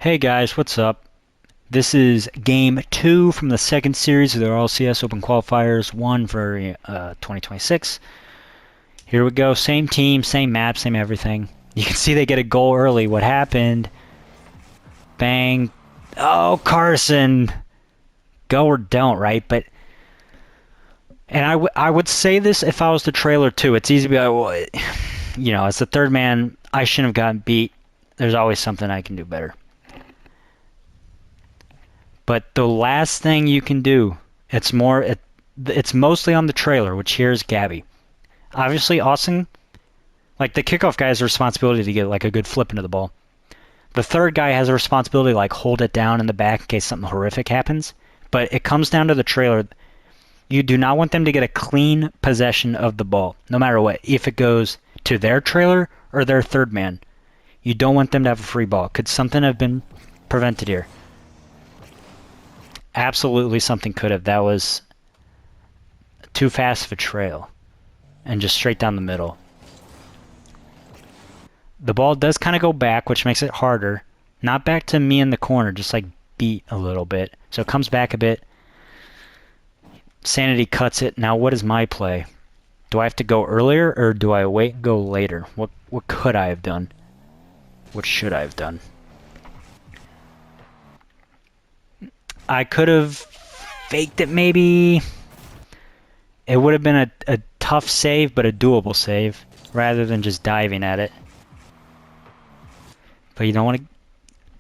Hey guys, what's up? This is game 2 from the second series of the RLCS Open Qualifiers 1 for 2026. Here we go, same team, same map, same everything. You can see they get a goal early. What happened? Bang. Oh, Carson. Go or don't, right? But and I would say this if I was the trailer too. It's easy to be like, well, as the third man, I shouldn't have gotten beat. There's always something I can do better. But the last thing you can do, it's mostly on the trailer, which here is Gabby. Obviously, Austin, like the kickoff guy has a responsibility to get like a good flip into the ball. The third guy has a responsibility to like hold it down in the back in case something horrific happens. But it comes down to the trailer. You do not want them to get a clean possession of the ball, no matter what. If it goes to their trailer or their third man, you don't want them to have a free ball. Could something have been prevented here? Absolutely something could have. That was too fast of a trail. And just straight down the middle. The ball does kind of go back, which makes it harder. Not back to me in the corner, just like beat a little bit. So it comes back a bit. Sanity cuts it. Now what is my play? Do I have to go earlier or do I wait and go later? What could I have done? What should I have done? I could have faked it maybe. It would have been a tough save, but a doable save, rather than just diving at it. But you don't want to...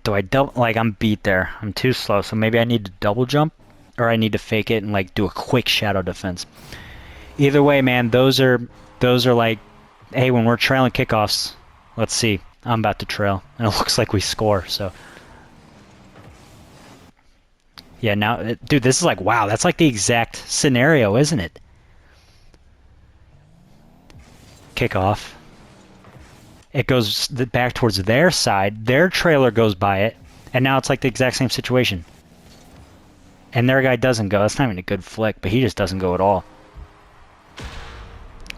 Do I double... Like, I'm beat there. I'm too slow, so maybe I need to double jump, or I need to fake it and, like, do a quick shadow defense. Either way, man, those are like... Hey, when we're trailing kickoffs, let's see. I'm about to trail, and it looks like we score, so... Yeah, now, dude, this is like, wow, that's like the exact scenario, isn't it? Kickoff. It goes back towards their side. Their trailer goes by it, and now it's like the exact same situation. And their guy doesn't go. That's not even a good flick, but he just doesn't go at all.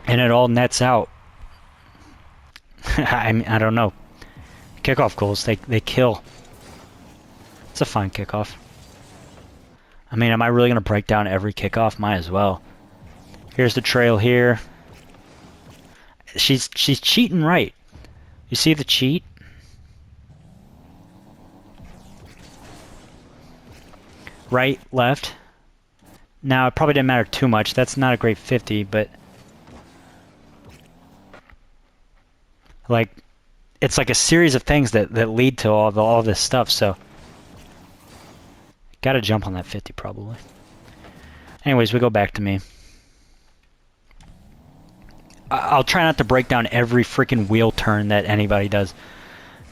And it all nets out. I mean, I don't know. Kickoff goals, they kill. It's a fine kickoff. I mean, am I really going to break down every kickoff? Might as well. Here's the trail here. She's cheating right. You see the cheat? Right, left. Now, it probably didn't matter too much. That's not a great 50, but... Like, it's like a series of things that lead to all this stuff, so... Gotta jump on that 50, probably. Anyways, we go back to me. I'll try not to break down every freaking wheel turn that anybody does.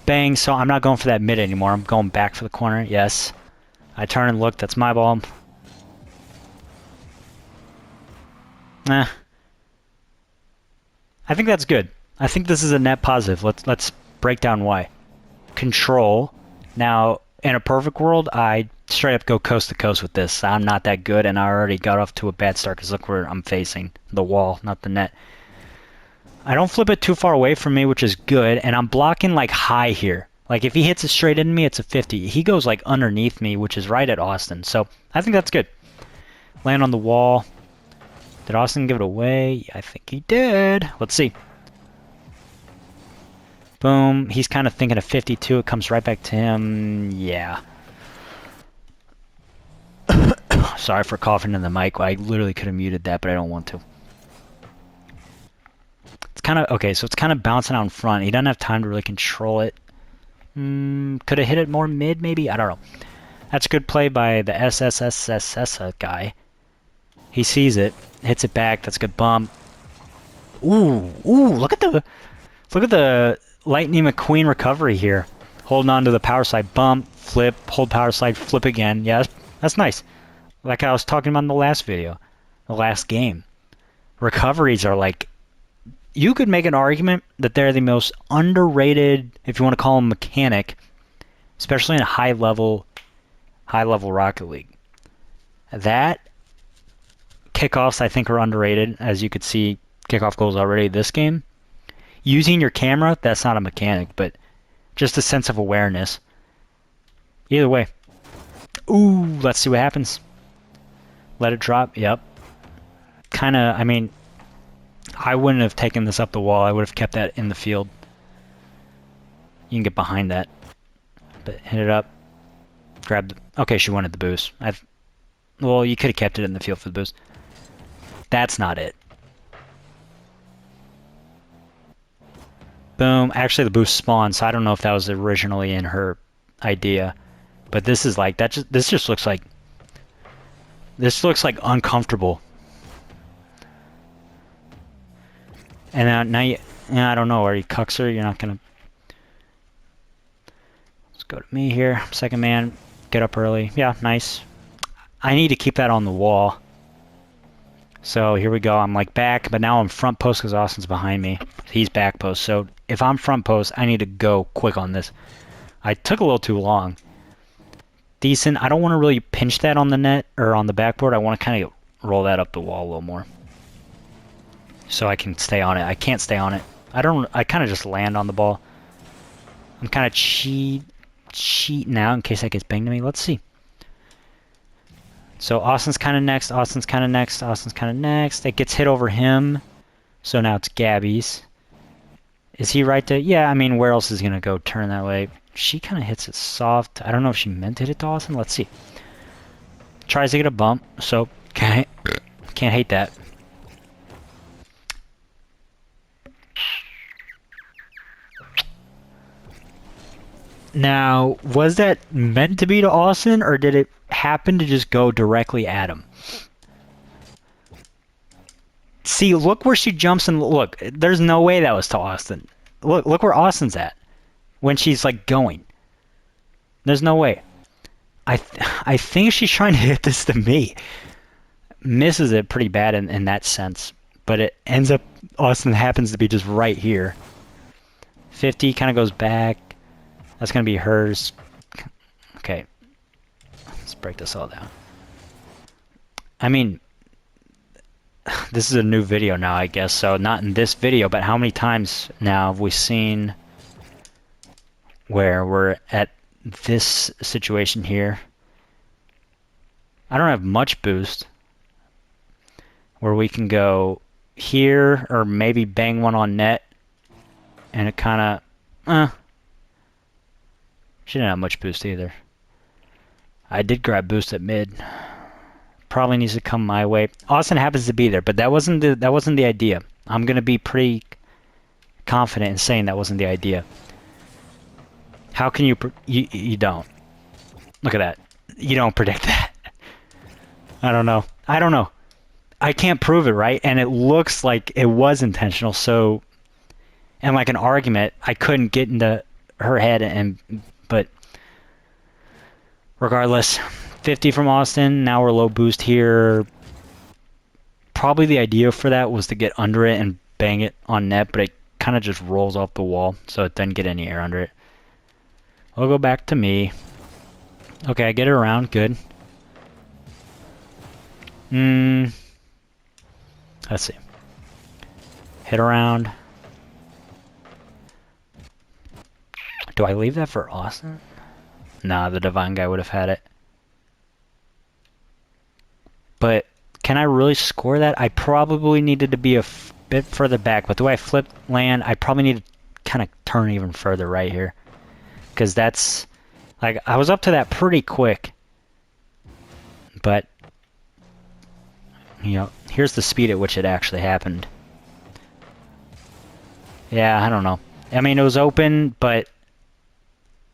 Bang, so I'm not going for that mid anymore. I'm going back for the corner, yes. I turn and look, that's my ball. I think that's good. I think this is a net positive. Let's break down why. Control. Now, in a perfect world, I straight up go coast to coast with this. I'm not that good, and I already got off to a bad start because look where I'm facing. The wall, not the net. I don't flip it too far away from me, which is good, and I'm blocking like high here. Like if he hits it straight into me, it's a 50. He goes like underneath me, which is right at Austin. So I think that's good. Land on the wall. Did Austin give it away? I think he did. Let's see. Boom. He's kind of thinking of 52. It comes right back to him. Yeah. Sorry for coughing in the mic. I literally could have muted that, but I don't want to. It's kind of... Okay, so it's kind of bouncing out in front. He doesn't have time to really control it. Could have hit it more mid, maybe? I don't know. That's a good play by the SSSSS guy. He sees it. Hits it back. That's a good bump. Ooh. Look at the Lightning McQueen recovery here. Holding on to the power slide. Bump. Flip. Hold power slide. Flip again. Yeah, that's nice. Like I was talking about in the last video. The last game. Recoveries are like... You could make an argument that they're the most underrated, if you want to call them mechanic, especially in a high-level Rocket League. That kickoffs, I think, are underrated. As you could see, kickoff goals already this game. Using your camera, that's not a mechanic, but just a sense of awareness. Either way. Ooh, let's see what happens. Let it drop. Yep. Kind of, I mean, I wouldn't have taken this up the wall. I would have kept that in the field. You can get behind that. But hit it up. Grab the... Okay, she wanted the boost. Well, you could have kept it in the field for the boost. That's not it. Boom. Actually, the boost spawned, so I don't know if that was originally in her idea. But this is like... This just looks like... This looks like uncomfortable. And now you... I don't know. Are you cucks her? You're not gonna... Let's go to me here. Second man. Get up early. Yeah, nice. I need to keep that on the wall. So here we go. I'm like back, but now I'm front post because Austin's behind me. He's back post. So if I'm front post, I need to go quick on this. I took a little too long. Decent. I don't want to really pinch that on the net or on the backboard. I want to kind of roll that up the wall a little more. So I can stay on it. I can't stay on it. I kind of just land on the ball. I'm kind of cheating out in case that gets banged to me. Let's see. So Austin's kind of next, Austin's kind of next, Austin's kind of next. It gets hit over him. So now it's Gabby's. Is he right to... Yeah, I mean, where else is going to go turn that way? She kind of hits it soft. I don't know if she meant to hit it to Austin. Let's see. Tries to get a bump. So, can't hate that. Now, was that meant to be to Austin, or did it happen to just go directly at him? See, look where she jumps and look. There's no way that was to Austin. Look where Austin's at when she's like going. There's no way. I think she's trying to hit this to me. Misses it pretty bad in that sense, but it ends up Austin happens to be just right here. 50 kind of goes back. That's going to be hers. Okay. Let's break this all down. I mean, this is a new video now, I guess. So not in this video, but how many times now have we seen where we're at this situation here? I don't have much boost. Where we can go here or maybe bang one on net. And it kind of... She didn't have much boost either. I did grab boost at mid. Probably needs to come my way. Austin happens to be there, but that wasn't the idea. I'm gonna be pretty confident in saying that wasn't the idea. How can you don't? Look at that. You don't predict that. I don't know. I can't prove it, right? And it looks like it was intentional. So, and like an argument, I couldn't get into her head but regardless, 50 from Austin. Now we're low boost here. Probably the idea for that was to get under it and bang it on net, but it kind of just rolls off the wall, so it doesn't get any air under it. I'll go back to me. Okay, I get it around. Good. Let's see. Hit around. Do I leave that for Austin? Nah, the Divine guy would have had it. But can I really score that? I probably needed to be a bit further back. But the way I flip land, I probably need to kind of turn even further right here. Because that's... Like, I was up to that pretty quick. But... You know, here's the speed at which it actually happened. Yeah, I don't know. I mean, it was open, but...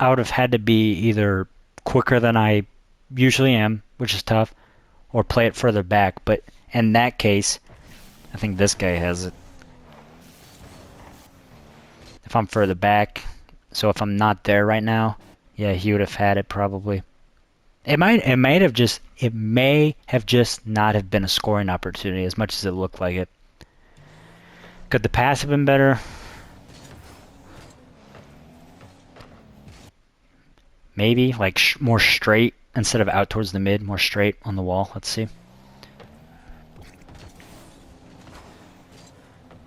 I would have had to be either quicker than I usually am, which is tough, or play it further back. But in that case, I think this guy has it. If I'm further back, so if I'm not there right now, yeah, he would have had it probably. It may have just not have been a scoring opportunity as much as it looked like it. Could the pass have been better? Maybe, like more straight instead of out towards the mid, more straight on the wall. Let's see.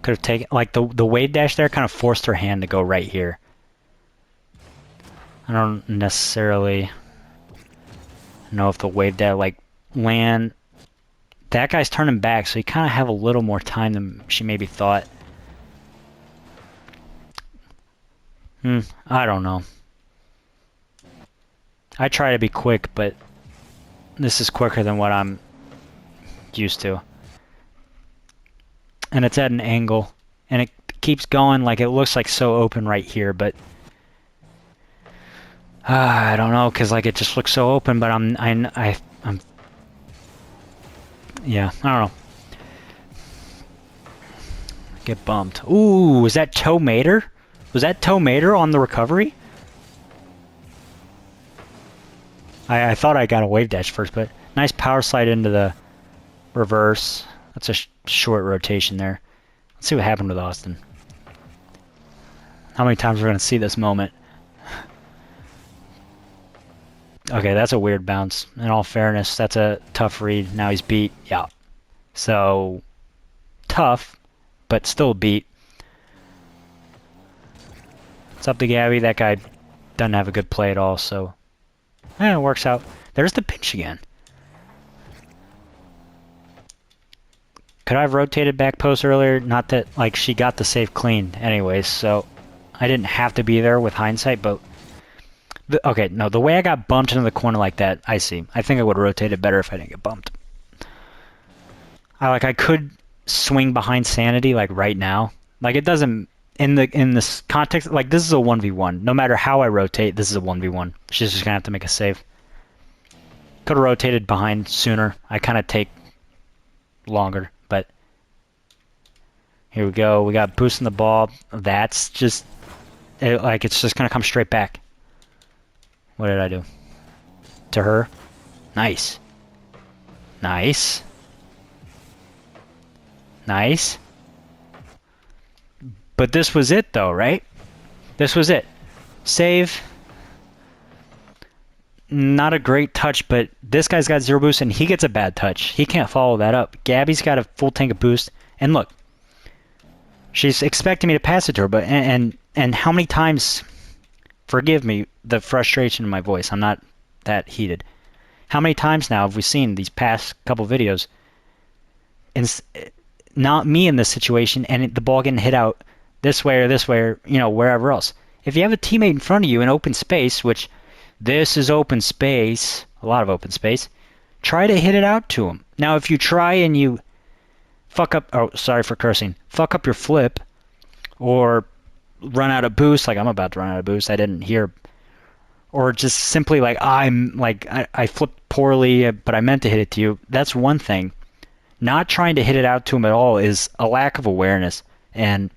Could have taken, like the wave dash there kind of forced her hand to go right here. I don't necessarily, know if the wave that like land. That guy's turning back, so you kind of have a little more time than she maybe thought. I don't know. I try to be quick, but this is quicker than what I'm used to. And it's at an angle, and it keeps going like it looks like so open right here, but I don't know, cause like it just looks so open, but I'm yeah, I don't know. Get bumped. Ooh, was that toe mater? Was that toe mater on the recovery? I thought I got a wave dash first, but nice power slide into the reverse. That's a short rotation there. Let's see what happened with Austin. How many times we're going to see this moment. Okay, that's a weird bounce. In all fairness, that's a tough read. Now he's beat. Yeah. So, tough, but still beat. It's up to Gabby. That guy doesn't have a good play at all, so it works out. There's the pinch again. Could I have rotated back post earlier? Not that, like, she got the save clean anyways, so I didn't have to be there with hindsight, but okay, no, the way I got bumped into the corner like that, I see. I think I would have rotated better if I didn't get bumped. I could swing behind Sanity like right now. Like it doesn't in this context, like this is a 1v1. No matter how I rotate, this is a 1v1. She's just gonna have to make a save. Could have rotated behind sooner. I kind of take longer, but here we go. We got boosting the ball. That's just like it's just gonna come straight back. What did I do? To her? Nice. Nice. Nice. But this was it though, right? This was it. Save. Not a great touch, but this guy's got 0 boost and he gets a bad touch. He can't follow that up. Gabby's got a full tank of boost. And look, she's expecting me to pass it to her, but and how many times, forgive me the frustration in my voice, I'm not that heated. How many times now have we seen these past couple videos, and not me in this situation, and the ball getting hit out this way or, you know, wherever else. If you have a teammate in front of you in open space, which this is open space, a lot of open space, try to hit it out to him. Now, if you try and you fuck up, oh, sorry for cursing, fuck up your flip, or run out of boost, like I'm about to run out of boost, I didn't hear, or just simply like, I flipped poorly, but I meant to hit it to you, that's one thing. Not trying to hit it out to him at all is a lack of awareness, and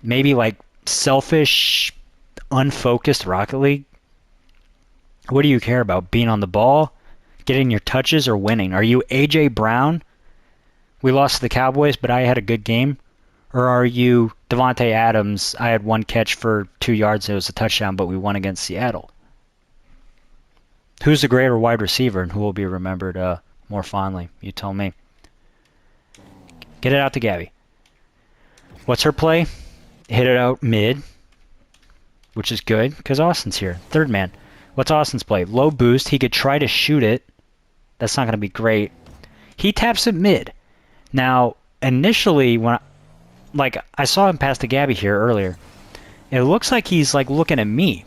maybe like selfish, unfocused Rocket League. What do you care about? Being on the ball, getting your touches, or winning? Are you AJ Brown? We lost to the Cowboys, but I had a good game. Or are you Devontae Adams? I had one catch for 2 yards. It was a touchdown, but we won against Seattle. Who's the greater wide receiver and who will be remembered more fondly? You tell me. Get it out to Gabby. What's her play? Hit it out mid, which is good because Austin's here. Third man. What's Austin's play? Low boost. He could try to shoot it. That's not going to be great. He taps it mid. Now, initially, when I saw him pass to Gabby here earlier, it looks like he's like looking at me.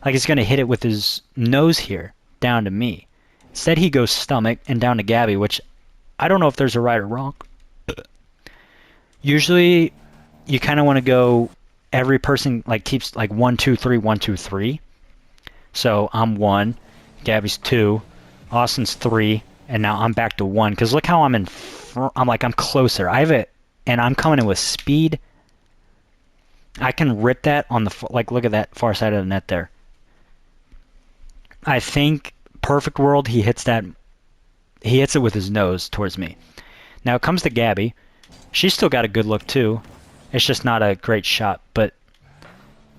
Like he's going to hit it with his nose here, down to me. Instead, he goes stomach and down to Gabby, which I don't know if there's a right or wrong. Usually, you kind of want to go, every person like keeps like 1, 2, 3, 1, 2, 3. So I'm 1, Gabby's 2, Austin's 3, and now I'm back to 1. Because look how I'm in front, I'm closer. I have it, and I'm coming in with speed. I can rip that on the, like, look at that far side of the net there. I think perfect world, he hits that, he hits it with his nose towards me. Now it comes to Gabby. She's still got a good look too. It's just not a great shot, but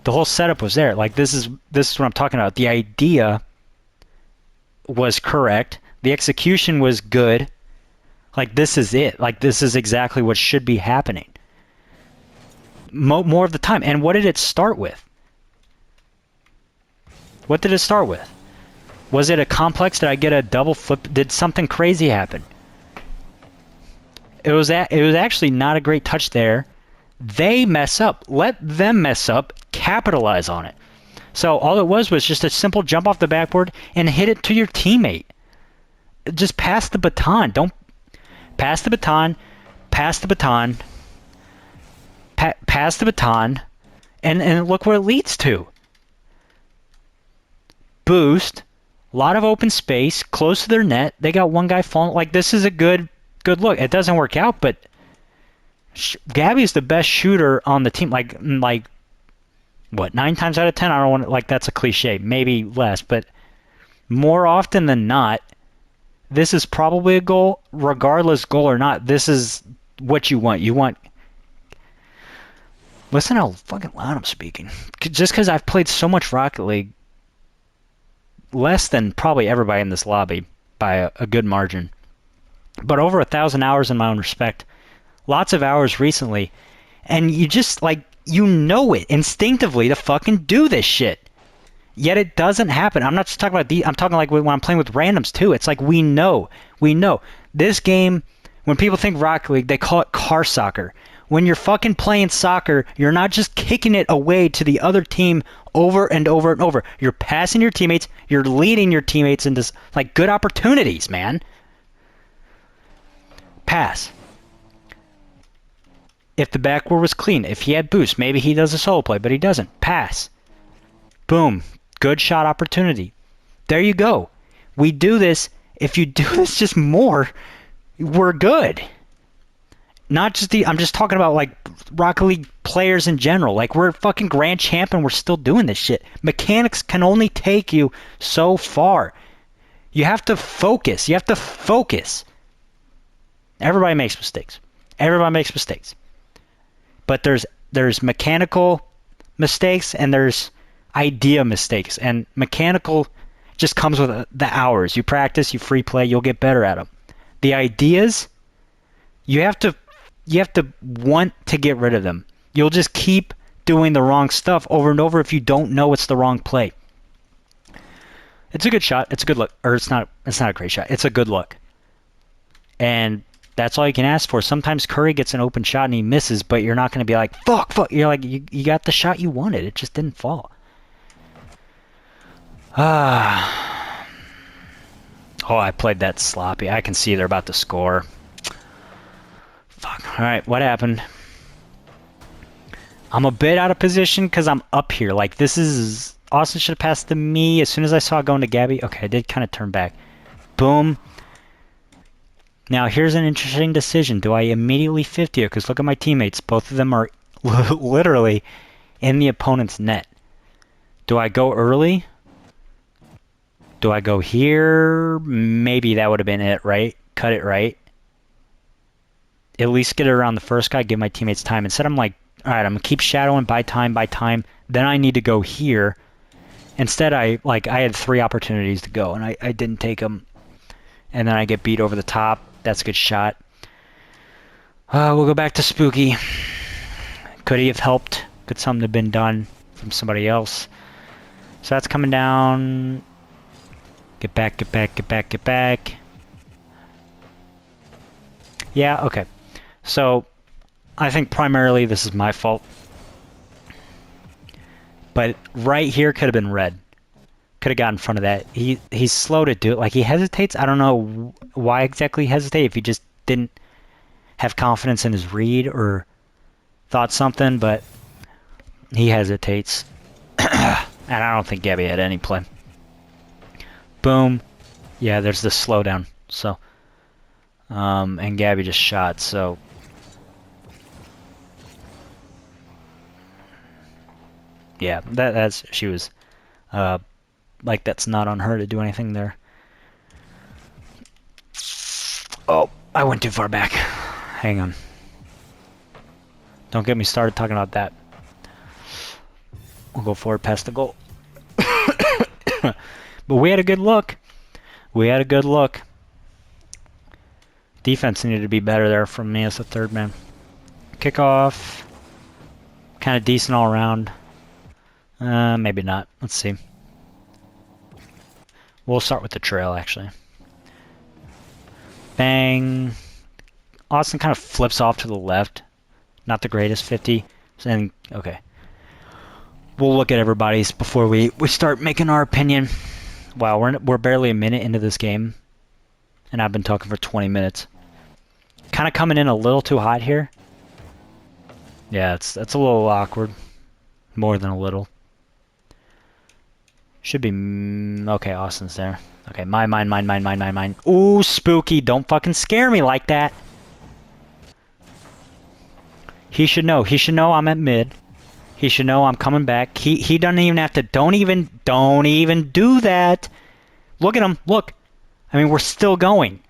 the whole setup was there. Like this is what I'm talking about. The idea was correct. The execution was good. Like this is it. Like this is exactly what should be happening. More of the time. And what did it start with? What did it start with? Was it a complex? Did I get a double flip? Did something crazy happen? It was actually not a great touch there. They mess up. Let them mess up. Capitalize on it. So all it was just a simple jump off the backboard and hit it to your teammate. Just pass the baton. Don't pass the baton. Pass the baton. Pass the baton. And look what it leads to. Boost. A lot of open space. Close to their net. They got one guy falling. Like, this is a good look. It doesn't work out, but Gabby's the best shooter on the team. Like what, 9 times out of 10? I don't want to, like, that's a cliche. Maybe less, but more often than not, this is probably a goal. Regardless, goal or not, this is what you want. You want... Listen how fucking loud I'm speaking. Just because I've played so much Rocket League, less than probably everybody in this lobby by a good margin. But over 1,000 hours in my own respect. Lots of hours recently. And you just, like, you know it instinctively to fucking do this shit. Yet it doesn't happen. I'm not just talking about I'm talking like when I'm playing with randoms too. It's like we know. This game, when people think Rocket League, they call it car soccer. When you're fucking playing soccer, you're not just kicking it away to the other team over and over and over. You're passing your teammates. You're leading your teammates into, like, good opportunities, man. Pass. If the backboard was clean, if he had boost, maybe he does a solo play, but he doesn't. Pass. Boom. Good shot opportunity. There you go. We do this. If you do this just more, we're good. Not just I'm just talking about, like, Rocket League players in general. Like, we're fucking grand champ and we're still doing this shit. Mechanics can only take you so far. You have to focus. Everybody makes mistakes. But there's mechanical mistakes and there's idea mistakes. And mechanical just comes with the hours. You practice, you free play, you'll get better at them. The ideas, you have to want to get rid of them. You'll just keep doing the wrong stuff over and over if you don't know it's the wrong play. It's a good shot. It's a good look. Or it's not a great shot. It's a good look. And that's all you can ask for. Sometimes Curry gets an open shot and he misses, but you're not going to be like, fuck. You're like, you got the shot you wanted. It just didn't fall. Oh, I played that sloppy. I can see they're about to score. Fuck. All right, what happened? I'm a bit out of position because I'm up here. Like, this is... Austin should have passed to me as soon as I saw it going to Gabby. Okay, I did kind of turn back. Boom. Now, here's an interesting decision. Do I immediately 50 it? Because look at my teammates. Both of them are literally in the opponent's net. Do I go early? Do I go here? Maybe that would have been it, right? Cut it right. At least get it around the first guy, give my teammates time. Instead, I'm like, all right, I'm going to keep shadowing by time. Then I need to go here. Instead, I had 3 opportunities to go, and I didn't take them. And then I get beat over the top. That's a good shot. We'll go back to Spooky. Could he have helped? Could something have been done from somebody else? So that's coming down. Get back. Yeah, okay. So, I think primarily this is my fault. But right here could have been red. Could have got in front of that. He's slow to do it. Like, he hesitates. I don't know why exactly he hesitated. If he just didn't have confidence in his read or thought something, but he hesitates. And I don't think Gabby had any play. Boom. Yeah, there's the slowdown. So, and Gabby just shot, so... Yeah, she was, like, that's not on her to do anything there. Oh, I went too far back. Hang on. Don't get me started talking about that. We'll go forward past the goal. But we had a good look. Defense needed to be better there from me as a third man. Kickoff. Kind of decent all around. Maybe not. Let's see. We'll start with the trail, actually. Bang. Austin kind of flips off to the left. Not the greatest 50. And, okay. We'll look at everybody's before we start making our opinion. Wow, we're barely a minute into this game. And I've been talking for 20 minutes. Kind of coming in a little too hot here. Yeah, that's a little awkward. More than a little. Should be... okay, Austin's there. Okay, mine. Ooh, spooky. Don't fucking scare me like that. He should know. He should know I'm at mid. He should know I'm coming back. He doesn't even have to... Don't even do that. Look at him. Look. I mean, we're still going.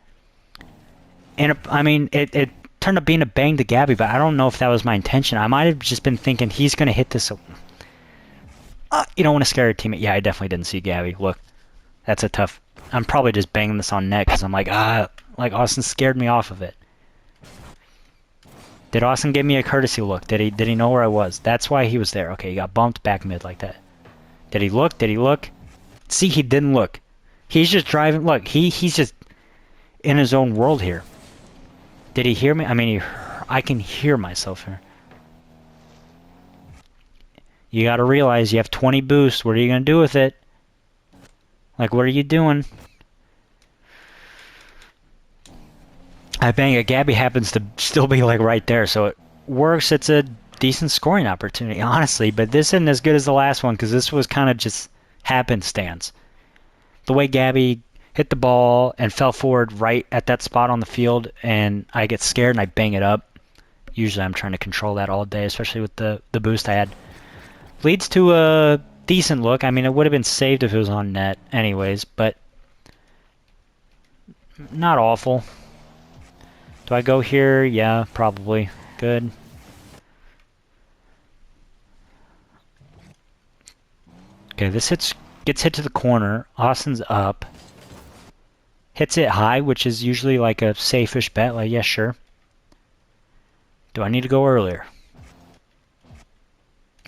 And, I mean, it turned up being a bang to Gabby, but I don't know if that was my intention. I might have just been thinking he's going to hit this... you don't want to scare your teammate. Yeah, I definitely didn't see Gabby. Look. That's a tough... I'm probably just banging this on net because I'm like, like Austin scared me off of it. Did Austin give me a courtesy look? Did he know where I was? That's why he was there. Okay, he got bumped back mid like that. Did he look? Did he look? See, he didn't look. He's just driving. Look, he's just in his own world here. Did he hear me? I mean, I can hear myself here. You got to realize you have 20 boosts. What are you going to do with it? Like, what are you doing? I bang it. Gabby happens to still be, like, right there, so it works. It's a decent scoring opportunity, honestly, but this isn't as good as the last one because this was kind of just happenstance. The way Gabby hit the ball and fell forward right at that spot on the field, and I get scared and I bang it up. Usually I'm trying to control that all day, especially with the boost I had. Leads to a decent look. I mean, it would have been saved if it was on net anyways, but not awful. Do I go here? Yeah, probably. Good. Okay, this gets hit to the corner. Austin's up. Hits it high, which is usually like a safe-ish bet. Like, yeah, sure. Do I need to go earlier?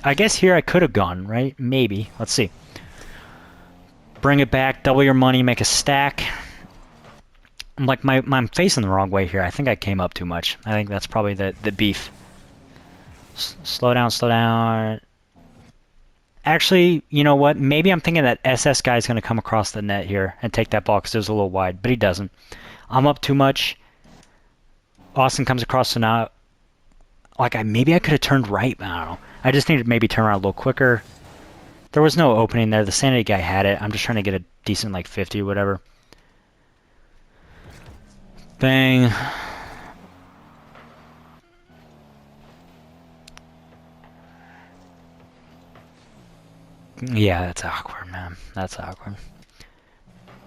I guess here I could have gone, right? Maybe. Let's see. Bring it back, double your money, make a stack. I'm like, I'm facing the wrong way here. I think I came up too much. I think that's probably the beef. Slow down, slow down. Actually, you know what? Maybe I'm thinking that SS guy is going to come across the net here and take that ball because it was a little wide, but he doesn't. I'm up too much. Austin comes across, so now, like, maybe I could have turned right. I don't know. I just need to maybe turn around a little quicker. There was no opening there. The sanity guy had it. I'm just trying to get a decent, like, 50 or whatever. Bang. Yeah, that's awkward, man. That's awkward.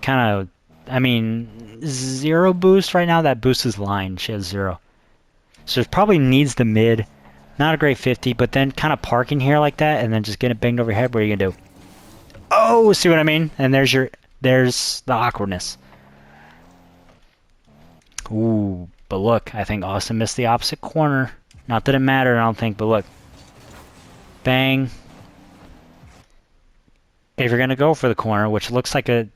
Kind of, I mean, 0 boost right now. That boost is line. She has 0. So it probably needs the mid. Not a great 50, but then kind of parking here like that and then just getting banged over your head. What are you going to do? Oh, see what I mean? And there's the awkwardness. Ooh, but look, I think Austin missed the opposite corner. Not that it mattered, I don't think, but look. Bang. If you're going to go for the corner, which looks like a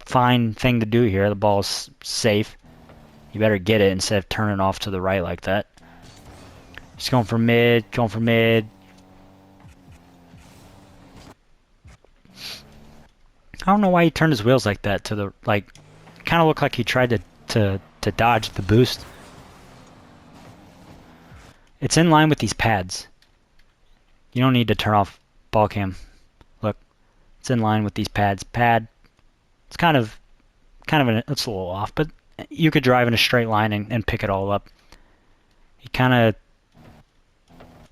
fine thing to do here, the ball's safe. You better get it instead of turning off to the right like that. Just going for mid, going for mid. I don't know why he turned his wheels like that to the, like, kind of looked like he tried to dodge the boost. It's in line with these pads. You don't need to turn off ball cam. Look, it's in line with these pads. Pad, it's kind of it's a little off, but you could drive in a straight line and pick it all up. He kind of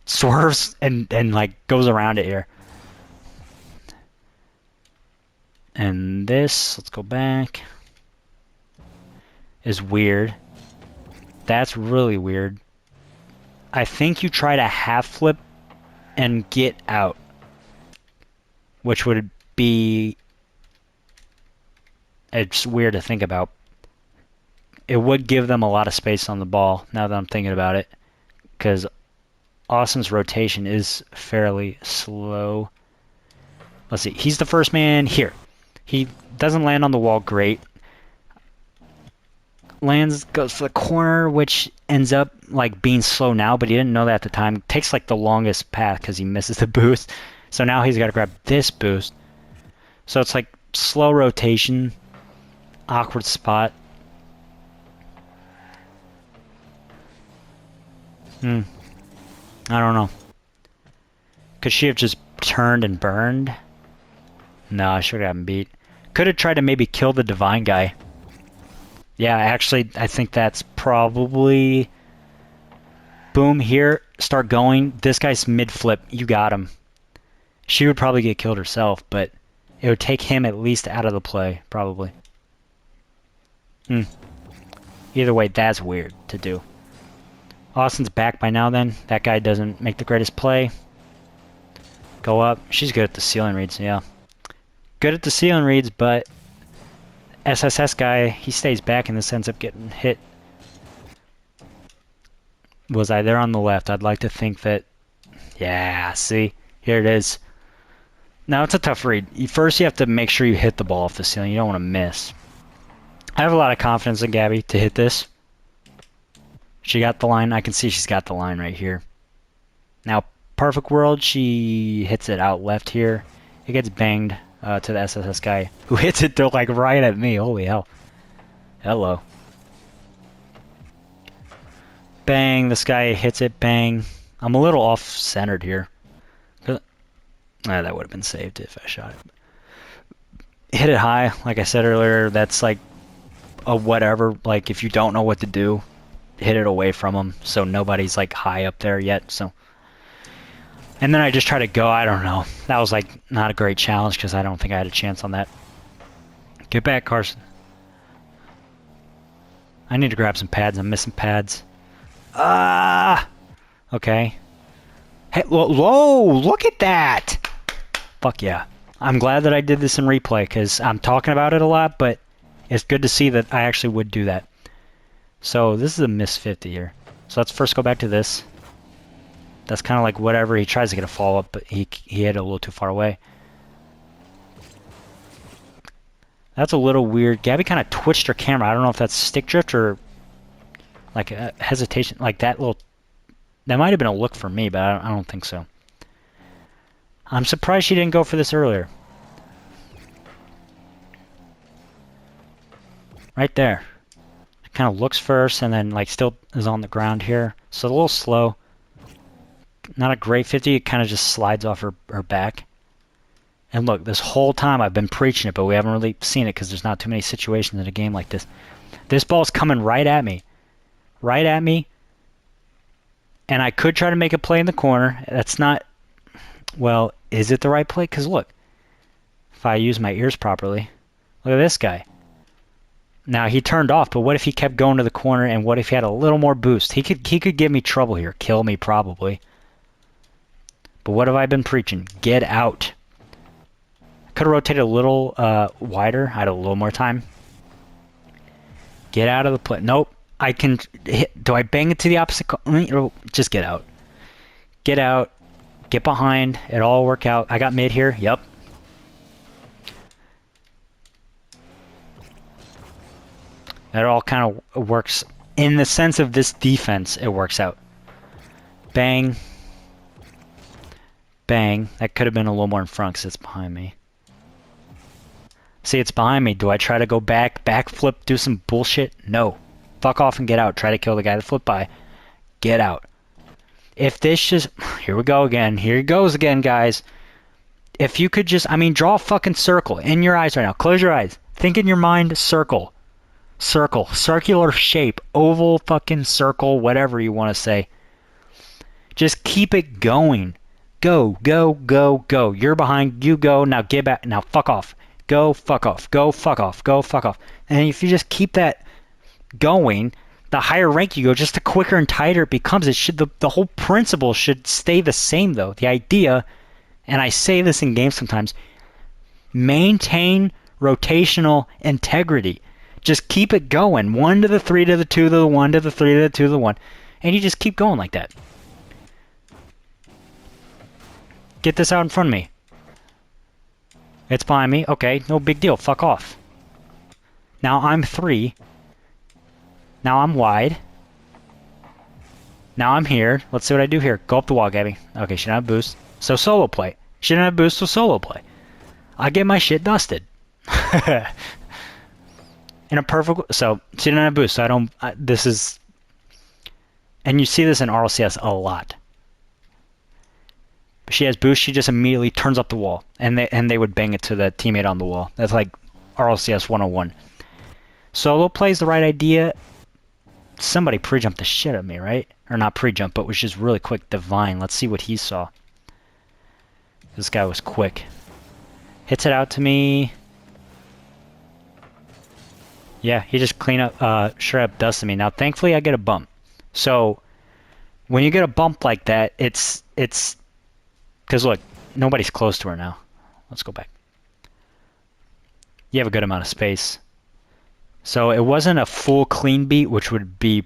swerves and like goes around it here. And this, let's go back, is weird. That's really weird. I think you try to half flip and get out, which would be, it's weird to think about. It would give them a lot of space on the ball, now that I'm thinking about it, because Austin's rotation is fairly slow. Let's see, he's the first man here. He Doesn't land on the wall great. Goes for the corner, which ends up like being slow now, but he didn't know that at the time. Takes like the longest path because he misses the boost. So now he's got to grab this boost. So it's like slow rotation, awkward spot. I don't know. Could she have just turned and burned? No, I should have beat. Could have tried to maybe kill the divine guy. Yeah, actually, I think that's probably... Boom, here, start going. This guy's mid-flip. You got him. She would probably get killed herself, but it would take him at least out of the play, probably. Either way, that's weird to do. Austin's back by now then. That guy doesn't make the greatest play. Go up. She's good at the ceiling reads, yeah. Good at the ceiling reads, but... SSS guy, he stays back and this ends up getting hit. Was I there on the left? I'd like to think that... Yeah, see? Here it is. Now, it's a tough read. First, you have to make sure you hit the ball off the ceiling. You don't want to miss. I have a lot of confidence in Gabby to hit this. She got the line. I can see she's got the line right here. Now, perfect world, she hits it out left here. It gets banged to the SSS guy, who hits it though, like right at me. Holy hell. Hello. Bang. This guy hits it. Bang. I'm a little off-centered here. That would have been saved if I shot it. Hit it high. Like I said earlier, that's like a whatever. Like, if you don't know what to do, hit it away from him so nobody's like high up there yet. So, and then I just try to go. I don't know. That was like not a great challenge because I don't think I had a chance on that. Get back, Carson. I need to grab some pads. I'm missing pads. Okay. Hey, whoa, look at that. Fuck yeah. I'm glad that I did this in replay because I'm talking about it a lot, but it's good to see that I actually would do that. So this is a miss 50 here. So let's first go back to this. That's kind of like whatever. He tries to get a follow-up, but he hit it a little too far away. That's a little weird. Gabby kind of twitched her camera. I don't know if that's stick drift or like a hesitation. Like that little... That might have been a look for me, but I don't think so. I'm surprised she didn't go for this earlier. Right there. It kind of looks first and then like still is on the ground here. So a little slow. Not a great 50. It kind of just slides off her back. And look, this whole time I've been preaching it, but we haven't really seen it because there's not too many situations in a game like this. This ball's coming right at me. Right at me. And I could try to make a play in the corner. That's not... Well, is it the right play? Because look, if I use my ears properly, look at this guy. Now, he turned off, but what if he kept going to the corner, and what if he had a little more boost? He could give me trouble here. Kill me, probably. But what have I been preaching? Get out. Could have rotated a little wider. I had a little more time. Get out of the play. Nope. I can hit. Do I bang it to the opposite? Just get out. Get out. Get behind. It all work out. I got mid here. Yep. That all kind of works. In the sense of this defense, it works out. Bang. Bang. That could have been a little more in front because it's behind me. See, it's behind me. Do I try to go back, backflip, do some bullshit? No. Fuck off and get out. Try to kill the guy that flipped by. Get out. If this just... Here we go again. Here it goes again, guys. If you could just... I mean, draw a fucking circle in your eyes right now. Close your eyes. Think in your mind, circle. Circle. Circular shape. Oval fucking circle. Whatever you want to say. Just keep it going. Go, go, go, go. You're behind. You go. Now get back. Now fuck off. Go, fuck off. Go, fuck off. Go, fuck off. And if you just keep that going, the higher rank you go, just the quicker and tighter it becomes. It should the whole principle should stay the same though. The idea, and I say this in games sometimes, maintain rotational integrity. Just keep it going. 1 to the 3 to the 2 to the 1 to the 3 to the 2 to the 1. And you just keep going like that. Get this out in front of me. It's behind me. Okay, no big deal. Fuck off. Now I'm 3. Now I'm wide. Now I'm here. Let's see what I do here. Go up the wall, Gabby. Okay, she didn't have boost. So solo play. She didn't have boost, so solo play. I get my shit dusted. In a perfect... So, she didn't have boost, so I don't... this is... And you see this in RLCS a lot. She has boost, she just immediately turns up the wall. And they would bang it to the teammate on the wall. That's like RLCS 101. Solo plays the right idea. Somebody pre-jumped the shit out of me, right? Or not pre-jump, but was just really quick. Divine. Let's see what he saw. This guy was quick. Hits it out to me. Yeah, he just clean up, straight up dusted me. Now, thankfully, I get a bump. So, when you get a bump like that, it's... Because, look, nobody's close to her now. Let's go back. You have a good amount of space. So, it wasn't a full clean beat, which would be,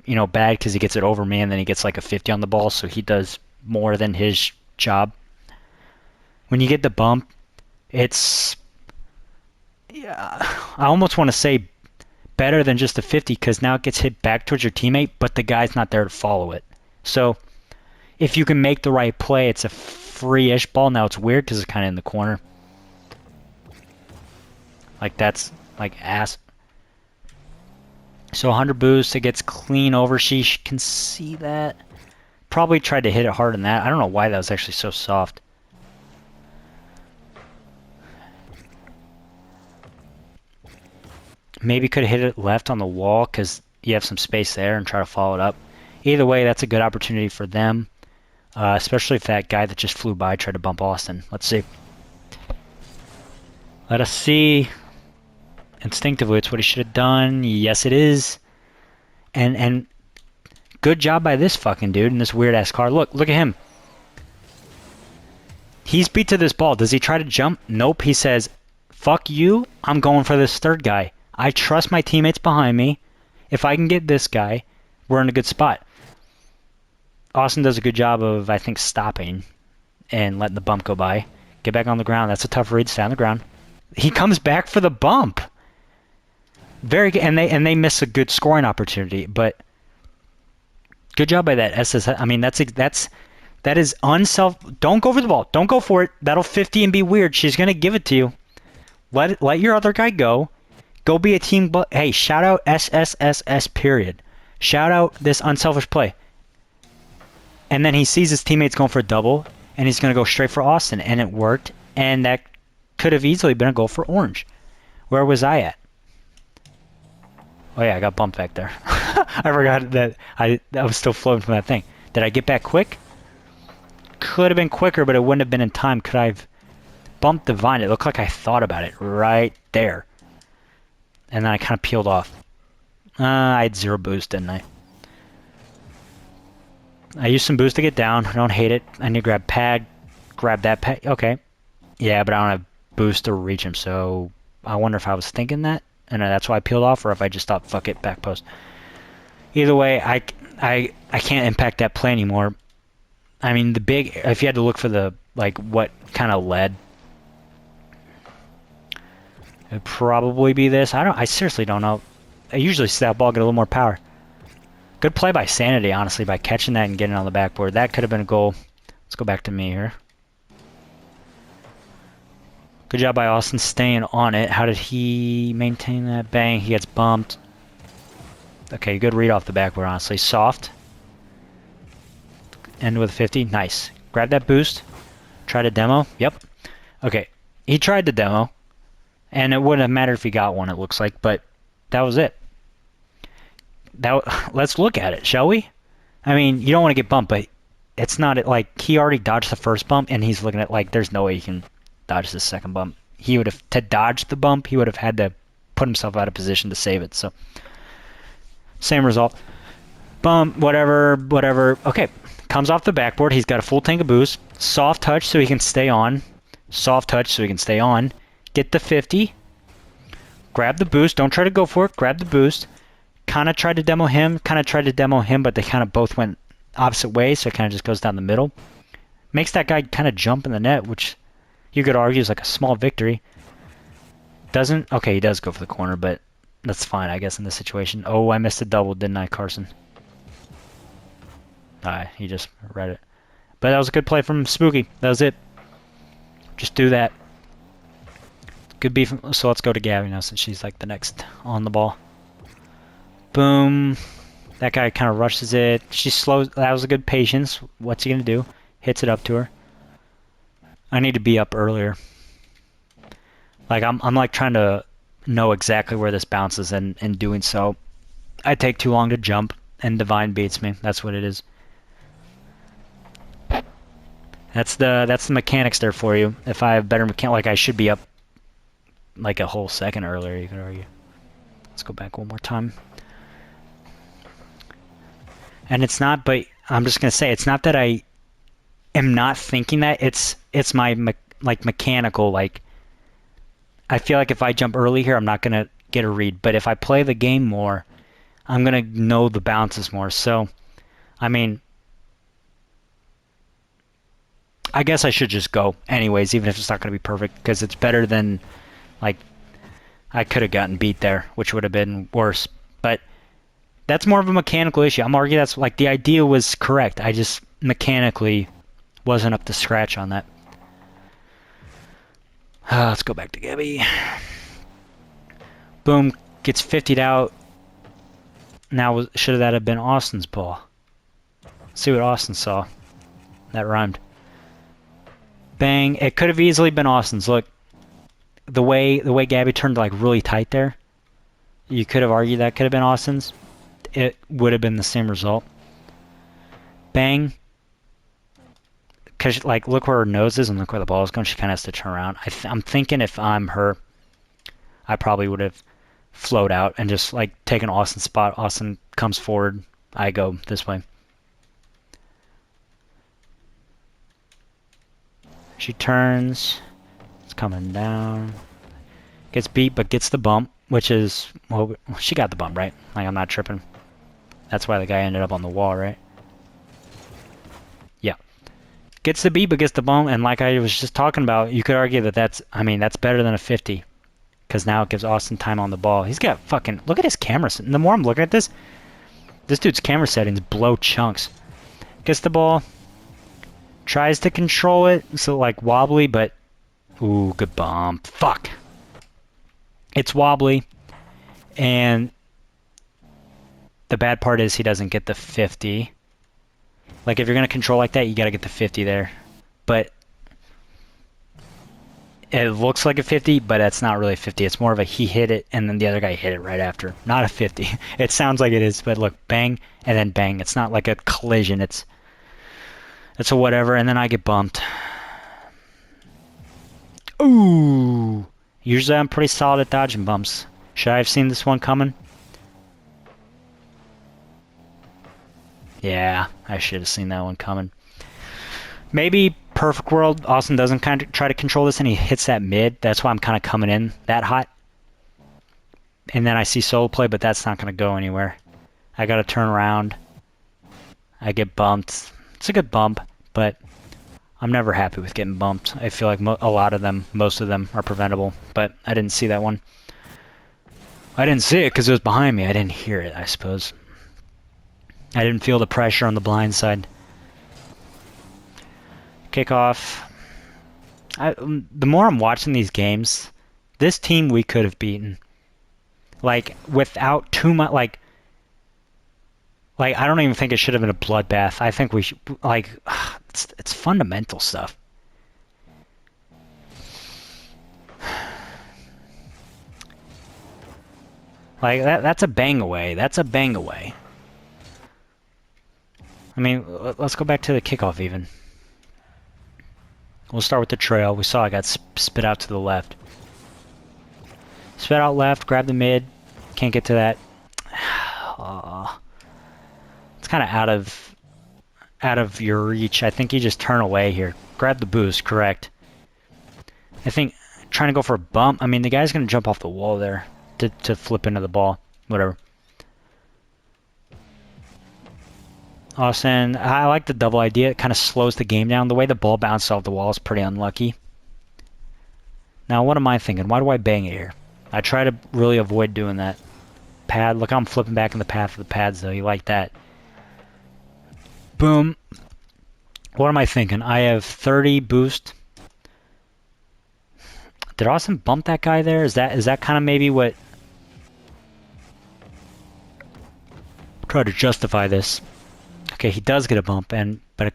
you know, bad because he gets it over me and then he gets like a 50 on the ball, so he does more than his job. When you get the bump, it's... Yeah, I almost want to say better than just a 50 because now it gets hit back towards your teammate, but the guy's not there to follow it. So if you can make the right play, it's a free-ish ball. Now it's weird because it's kind of in the corner. Like that's like ass. So 100 boost, it gets clean over. She can see that. Probably tried to hit it harder than that. I don't know why that was actually so soft. Maybe could have hit it left on the wall because you have some space there and try to follow it up. Either way, that's a good opportunity for them, especially if that guy that just flew by tried to bump Austin. Let's see. Let us see. Instinctively, it's what he should have done. Yes, it is. And good job by this fucking dude in this weird-ass car. Look at him. He's beat to this ball. Does he try to jump? Nope. He says, fuck you. I'm going for this third guy. I trust my teammates behind me. If I can get this guy, we're in a good spot. Austin does a good job of, I think, stopping and letting the bump go by. Get back on the ground. That's a tough read. Stay on the ground. He comes back for the bump. Very good. And they miss a good scoring opportunity. But good job by that SS. I mean, that is unself. Don't go for the ball. Don't go for it. That'll 50 and be weird. She's gonna give it to you. Let your other guy go. Go be a team. Hey, shout out SSSS period. Shout out this unselfish play. And then he sees his teammates going for a double, and he's going to go straight for Austin, and it worked. And that could have easily been a goal for Orange. Where was I at? Oh yeah, I got bumped back there. I forgot that I was still floating from that thing. Did I get back quick? Could have been quicker, but it wouldn't have been in time. Could I have bumped Divine? It looked like I thought about it right there. And then I kind of peeled off. I had 0 boost, didn't I? I used some boost to get down. I don't hate it. I need to grab pad. Grab that pad. Okay. Yeah, but I don't have boost to reach him, so I wonder if I was thinking that, and that's why I peeled off, or if I just thought, fuck it, back post. Either way, I can't impact that play anymore. I mean, if you had to look for the, like, what kind of led, it'd probably be this. I seriously don't know. I usually see that ball get a little more power. Good play by Sanity, honestly, by catching that and getting it on the backboard. That could have been a goal. Let's go back to me here. Good job by Austin staying on it. How did he maintain that? Bang, he gets bumped. Okay, good read off the backboard, honestly. Soft. End with 50. Nice. Grab that boost. Try to demo. Yep. Okay, he tried to demo. And it wouldn't have mattered if he got one, it looks like, but that was it. Let's look at it, shall we? I mean, you don't want to get bumped, but it's not like he already dodged the first bump, and he's looking at like there's no way he can dodge the second bump. He would have, to dodge the bump, he would have had to put himself out of position to save it. So, same result. Bump, whatever. Okay, comes off the backboard. He's got a full tank of boost. Soft touch so he can stay on. Soft touch so he can stay on. Get the 50. Grab the boost. Don't try to go for it. Grab the boost. Kind of tried to demo him. But they kind of both went opposite ways, so it kind of just goes down the middle. Makes that guy kind of jump in the net, which you could argue is like a small victory. Doesn't... Okay, he does go for the corner, but that's fine, I guess, in this situation. Oh, I missed a double, didn't I, Carson? Alright, he just read it. But that was a good play from Spooky. That was it. Just do that. Good beef. So let's go to Gabby now, since she's like the next on the ball. Boom. That guy kind of rushes it. She slows. That was a good patience. What's he gonna do? Hits it up to her. I need to be up earlier. Like I'm like trying to know exactly where this bounces, and in doing so, I take too long to jump, and Divine beats me. That's what it is. That's the mechanics there for you. If I have better mechanics, like I should be up like a whole second earlier, you could argue. Let's go back one more time. And it's not, but I'm just gonna say, it's not that I am not thinking that. It's my mechanical, like, I feel like if I jump early here, I'm not gonna get a read. But if I play the game more, I'm gonna know the bounces more. So, I mean, I guess I should just go anyways, even if it's not gonna be perfect, because it's better than, like, I could have gotten beat there, which would have been worse. But that's more of a mechanical issue. I'm arguing that's like the idea was correct. I just mechanically wasn't up to scratch on that. Let's go back to Gabby. Boom, gets 50'd out. Now, should that have been Austin's ball? Let's see what Austin saw. That rhymed. Bang. It could have easily been Austin's. Look, the way Gabby turned like really tight there, you could have argued that could have been Austin's. It would have been the same result. Bang. Because, like, look where her nose is and look where the ball is going. She kind of has to turn around. I'm thinking if I'm her, I probably would have flowed out and just, like, taken Austin's spot. Austin comes forward. I go this way. She turns. It's coming down. Gets beat, but gets the bump, which is... Well, she got the bump, right? Like, I'm not tripping. That's why the guy ended up on the wall, right? Yeah. Gets the beat, but gets the bump, and like I was just talking about, you could argue that that's better than a 50. Because now it gives Austin time on the ball. He's got fucking... Look at his camera. The more I'm looking at this dude's camera settings blow chunks. Gets the ball. Tries to control it, so like wobbly, but... Ooh, good bump. Fuck. It's wobbly. And... The bad part is he doesn't get the 50. Like, if you're going to control like that, you got to get the 50 there. But it looks like a 50, but it's not really a 50. It's more of a he hit it, and then the other guy hit it right after. Not a 50. It sounds like it is, but look, bang, and then bang. It's not like a collision. It's a whatever, and then I get bumped. Ooh! Usually I'm pretty solid at dodging bumps. Should I have seen this one coming? Yeah, I should have seen that one coming. Maybe perfect world, Austin doesn't kind of try to control this and he hits that mid. That's why I'm kind of coming in that hot. And then I see solo play, but that's not going to go anywhere. I got to turn around. I get bumped. It's a good bump, but I'm never happy with getting bumped. I feel like a lot of them, most of them are preventable, but I didn't see that one. I didn't see it because it was behind me. I didn't hear it, I suppose. I didn't feel the pressure on the blind side. Kickoff. The more I'm watching these games, this team we could have beaten. Like, without too much, like I don't even think it should have been a bloodbath. I think we should, like, it's fundamental stuff. Like, that's a bang away. That's a bang away. I mean, let's go back to the kickoff even. We'll start with the trail. We saw I got spit out to the left. Spit out left, grab the mid. Can't get to that. It's kind of out of your reach. I think you just turn away here. Grab the boost, correct. I think trying to go for a bump. I mean, the guy's going to jump off the wall there to flip into the ball. Whatever. Austin, I like the double idea. It kind of slows the game down. The way the ball bounced off the wall is pretty unlucky. Now, what am I thinking? Why do I bang it here? I try to really avoid doing that. Pad, look how I'm flipping back in the path of the pads, though. You like that. Boom. What am I thinking? I have 30 boost. Did Austin bump that guy there? Is that kind of maybe what... Try to justify this. Okay, he does get a bump, but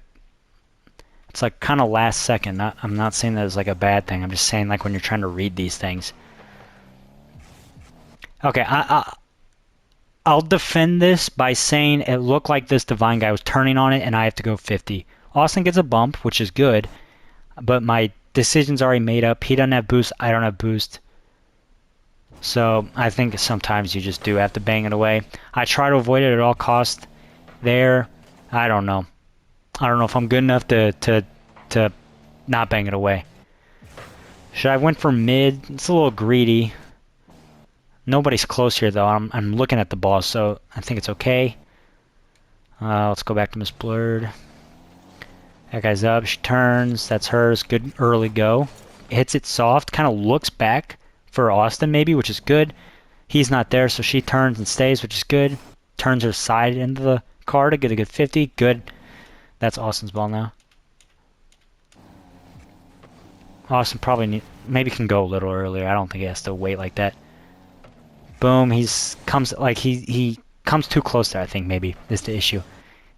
it's like kind of last second. I'm not saying that it's like a bad thing. I'm just saying like when you're trying to read these things. Okay, I'll defend this by saying it looked like this Divine guy was turning on it, and I have to go 50. Austin gets a bump, which is good, but my decision's already made up. He doesn't have boost. I don't have boost. So I think sometimes you just do have to bang it away. I try to avoid it at all costs. There, I don't know. I don't know if I'm good enough to not bang it away. Should I went for mid? It's a little greedy. Nobody's close here though. I'm looking at the ball, so I think it's okay. Let's go back to Miss Blurred. That guy's up. She turns. That's hers. Good early go. Hits it soft. Kind of looks back for Austin maybe, which is good. He's not there, so she turns and stays, which is good. Turns her side into the car to get a good 50. Good. That's Austin's ball now. Austin probably maybe can go a little earlier. I don't think he has to wait like that. Boom. He comes too close there. I think maybe is the issue.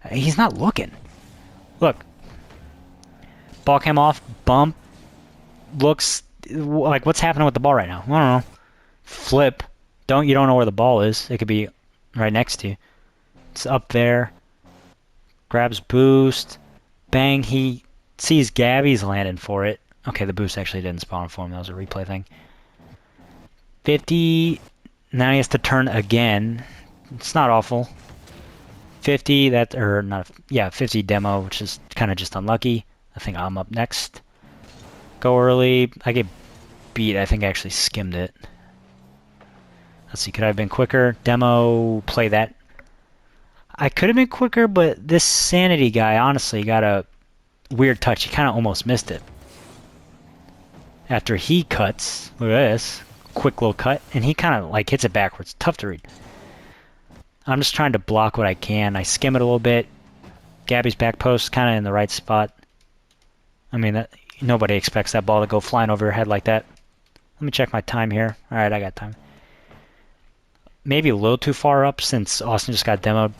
He's not looking. Look. Ball came off. Bump. Looks like what's happening with the ball right now? I don't know. Flip. You don't know where the ball is. It could be right next to you. It's up there. Grabs boost. Bang. He sees Gabby's landing for it. Okay, the boost actually didn't spawn for him. That was a replay thing. 50. Now he has to turn again. It's not awful. 50. Or not. Yeah, 50 demo, which is kind of just unlucky. I think I'm up next. Go early. I get beat. I think I actually skimmed it. Let's see. Could I have been quicker? Demo. Play that. I could have been quicker, but this Sanity guy honestly got a weird touch. He kind of almost missed it. After he cuts, look at this. Quick little cut. And he kind of like hits it backwards. Tough to read. I'm just trying to block what I can. I skim it a little bit. Gabby's back post kind of in the right spot. I mean, nobody expects that ball to go flying over your head like that. Let me check my time here. Alright, I got time. Maybe a little too far up since Austin just got demoed.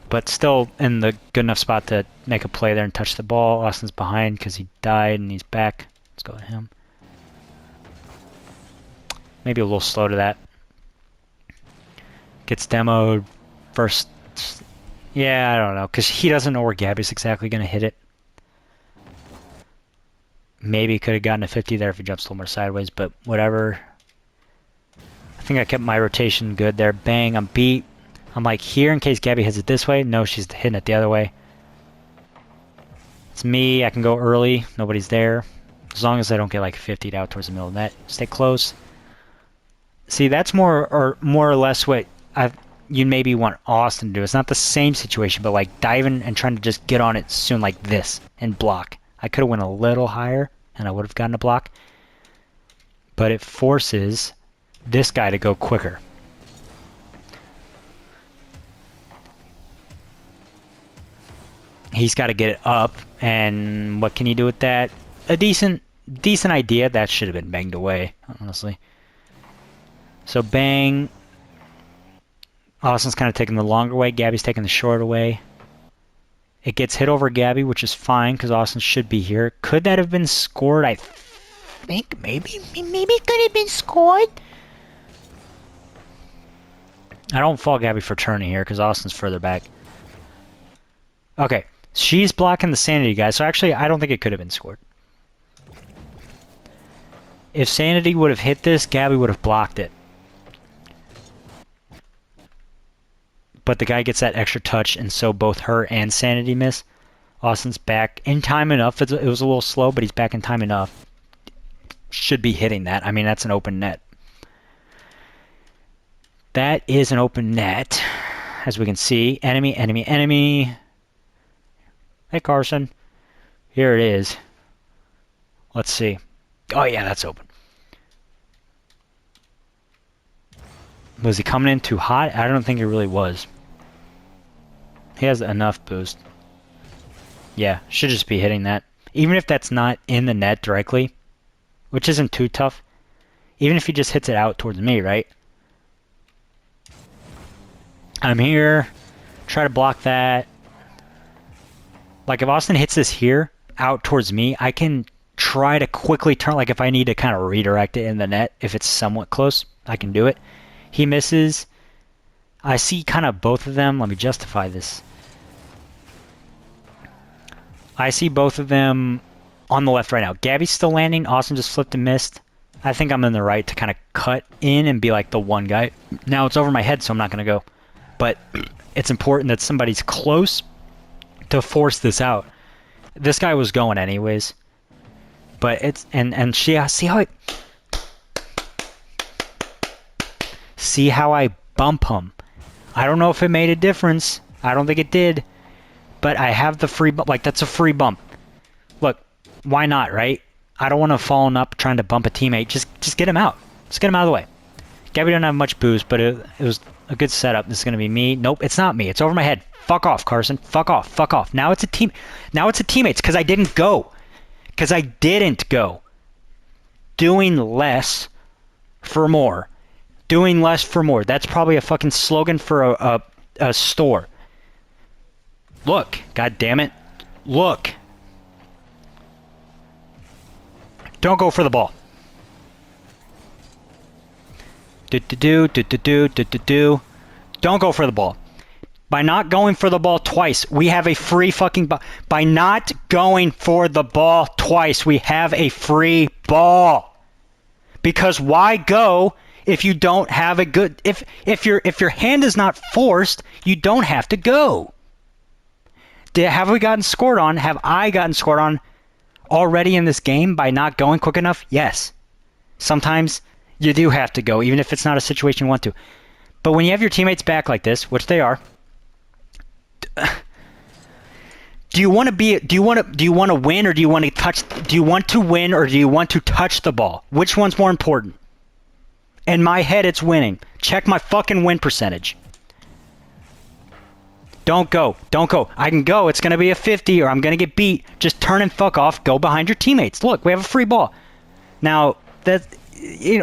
But still in the good enough spot to make a play there and touch the ball. Austin's behind because he died and he's back. Let's go to him. Maybe a little slow to that. Gets demoed first. Yeah, I don't know. Because he doesn't know where Gabby's exactly going to hit it. Maybe could have gotten a 50 there if he jumps a little more sideways, but whatever. I think I kept my rotation good there. Bang, I'm beat. I'm like here in case Gabby hits it this way. No, she's hitting it the other way. It's me. I can go early. Nobody's there. As long as I don't get like 50'd out towards the middle of the net. Stay close. See, that's more or less what you maybe want Austin to do. It's not the same situation, but like diving and trying to just get on it soon like this and block. I could have went a little higher and I would have gotten a block. But it forces this guy to go quicker. He's got to get it up, and what can you do with that? A decent idea. That should have been banged away, honestly. So bang. Austin's kind of taking the longer way. Gabby's taking the shorter way. It gets hit over Gabby, which is fine because Austin should be here. Could that have been scored? I think maybe it could have been scored. I don't fault Gabby for turning here because Austin's further back. Okay, she's blocking the Sanity guy, so actually I don't think it could have been scored. If Sanity would have hit this, Gabby would have blocked it. But the guy gets that extra touch, and so both her and Sanity miss. Austin's back in time enough. It was a little slow, but he's back in time enough. Should be hitting that. I mean, that's an open net. That is an open net, as we can see. Enemy, enemy, enemy. Hey, Carson. Here it is. Let's see. Oh, yeah, that's open. Was he coming in too hot? I don't think he really was. He has enough boost. Yeah, should just be hitting that. Even if that's not in the net directly, which isn't too tough. Even if he just hits it out towards me, right? I'm here. Try to block that. Like if Austin hits this here, out towards me, I can try to quickly turn, like if I need to kind of redirect it in the net, if it's somewhat close, I can do it. He misses. I see kind of both of them. Let me justify this. I see both of them on the left right now. Gabby's still landing. Austin just flipped and missed. I think I'm in the right to kind of cut in and be like the one guy. Now it's over my head, so I'm not going to go. But it's important that somebody's close to force this out. This guy was going anyways. But it's... And see how I... See how I bump him. I don't know if it made a difference. I don't think it did. But I have the free bump. Like, that's a free bump. Look, why not, right? I don't want to fall up trying to bump a teammate. Just get him out. Just get him out of the way. Gabby doesn't have much boost, but it was a good setup. This is going to be me. Nope, it's not me. It's over my head. Fuck off, Carson. Fuck off. Fuck off. Now it's a team. Now it's a teammates because I didn't go. Because I didn't go. Doing less for more. Doing less for more. That's probably a fucking slogan for a store. Look. God damn it. Look. Don't go for the ball. Do. Don't go for the ball. By not going for the ball twice, we have a free fucking ball. By not going for the ball twice, we have a free ball. Because why go if you don't have a good... If your hand is not forced, you don't have to go. Have we gotten scored on? Have I gotten scored on already in this game by not going quick enough? Yes. Sometimes you do have to go, even if it's not a situation you want to. But when you have your teammates back like this, which they are, do you want to win or do you want to touch? Do you want to win or do you want to touch the ball? Which one's more important? In my head, it's winning. Check my fucking win percentage. Don't go. Don't go. I can go. It's going to be a 50 or I'm going to get beat. Just turn and fuck off. Go behind your teammates. Look, we have a free ball. Now, that,